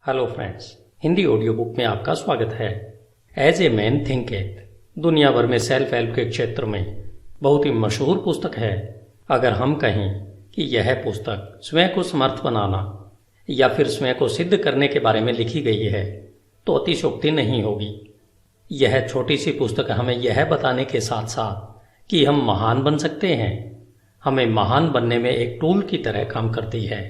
Hello friends, Hindi audio book में आपका स्वागत है। एज ए मैन थिंकेथ दुनिया भर में सेल्फ हेल्प के क्षेत्र में बहुत ही मशहूर पुस्तक है। अगर हम कहें कि यह पुस्तक स्वयं को समर्थ बनाना या फिर स्वयं को सिद्ध करने के बारे में लिखी गई है तो अतिशयोक्ति नहीं होगी। यह छोटी सी पुस्तक हमें यह बताने के साथ साथ कि हम महान बन सकते हैं, हमें महान बनने में एक टूल की तरह काम करती है।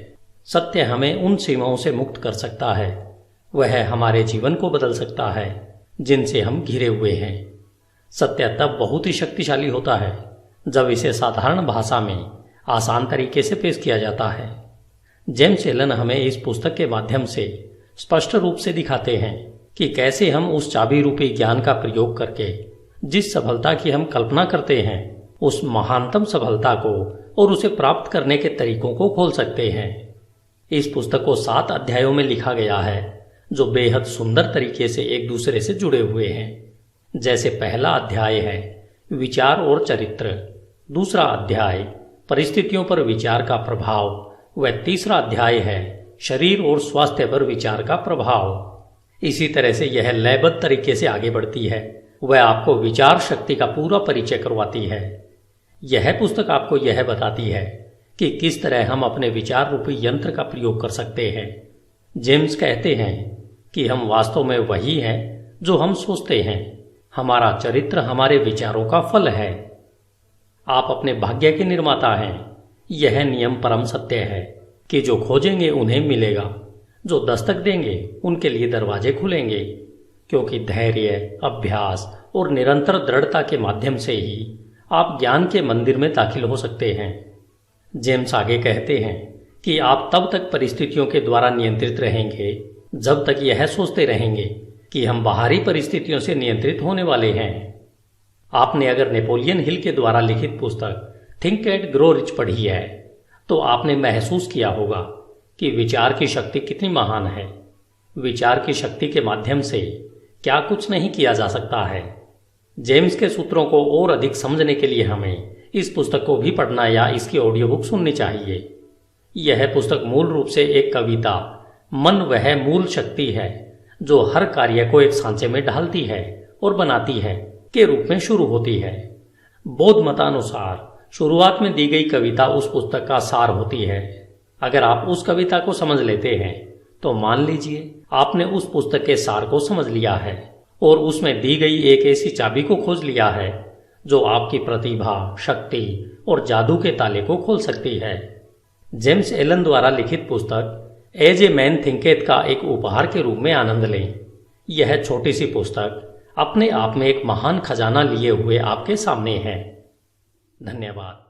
सत्य हमें उन सीमाओं से मुक्त कर सकता है, वह हमारे जीवन को बदल सकता है जिनसे हम घिरे हुए हैं। सत्य तब बहुत ही शक्तिशाली होता है जब इसे साधारण भाषा में आसान तरीके से पेश किया जाता है। जेम्स एलन हमें इस पुस्तक के माध्यम से स्पष्ट रूप से दिखाते हैं कि कैसे हम उस चाबी रूपी ज्ञान का प्रयोग करके जिस सफलता की हम कल्पना करते हैं उस महानतम सफलता को और उसे प्राप्त करने के तरीकों को खोल सकते हैं। इस पुस्तक को 7 अध्यायों में लिखा गया है जो बेहद सुंदर तरीके से एक दूसरे से जुड़े हुए हैं। जैसे पहला अध्याय है विचार और चरित्र, दूसरा अध्याय परिस्थितियों पर विचार का प्रभाव व तीसरा अध्याय है शरीर और स्वास्थ्य पर विचार का प्रभाव। इसी तरह से यह लयबद्ध तरीके से आगे बढ़ती है, वह आपको विचार शक्ति का पूरा परिचय करवाती है। यह पुस्तक आपको यह बताती है कि किस तरह हम अपने विचार रूपी यंत्र का प्रयोग कर सकते हैं। जेम्स कहते हैं कि हम वास्तव में वही हैं जो हम सोचते हैं। हमारा चरित्र हमारे विचारों का फल है। आप अपने भाग्य के निर्माता हैं। यह नियम परम सत्य है कि जो खोजेंगे उन्हें मिलेगा, जो दस्तक देंगे उनके लिए दरवाजे खुलेंगे, क्योंकि धैर्य, अभ्यास और निरंतर दृढ़ता के माध्यम से ही आप ज्ञान के मंदिर में दाखिल हो सकते हैं। जेम्स आगे कहते हैं कि आप तब तक परिस्थितियों के द्वारा नियंत्रित रहेंगे जब तक यह सोचते रहेंगे कि हम बाहरी परिस्थितियों से नियंत्रित होने वाले हैं। आपने अगर नेपोलियन हिल के द्वारा लिखित पुस्तक थिंक एंड ग्रो रिच पढ़ी है तो आपने महसूस किया होगा कि विचार की शक्ति कितनी महान है। विचार की शक्ति के माध्यम से क्या कुछ नहीं किया जा सकता है। जेम्स के सूत्रों को और अधिक समझने के लिए हमें इस पुस्तक को भी पढ़ना या इसकी ऑडियो बुक सुननी चाहिए। यह पुस्तक मूल रूप से एक कविता मन वह मूल शक्ति है जो हर कार्य को एक सांचे में ढालती है और बनाती है के रूप में शुरू होती है। बौद्ध मतानुसार शुरुआत में दी गई कविता उस पुस्तक का सार होती है। अगर आप उस कविता को समझ लेते हैं तो मान लीजिए आपने उस पुस्तक के सार को समझ लिया है और उसमें दी गई एक ऐसी चाबी को खोज लिया है जो आपकी प्रतिभा, शक्ति और जादू के ताले को खोल सकती है। जेम्स एलन द्वारा लिखित पुस्तक एज ए मैन थिंकेथ का एक उपहार के रूप में आनंद लें। यह छोटी सी पुस्तक अपने आप में एक महान खजाना लिए हुए आपके सामने है। धन्यवाद।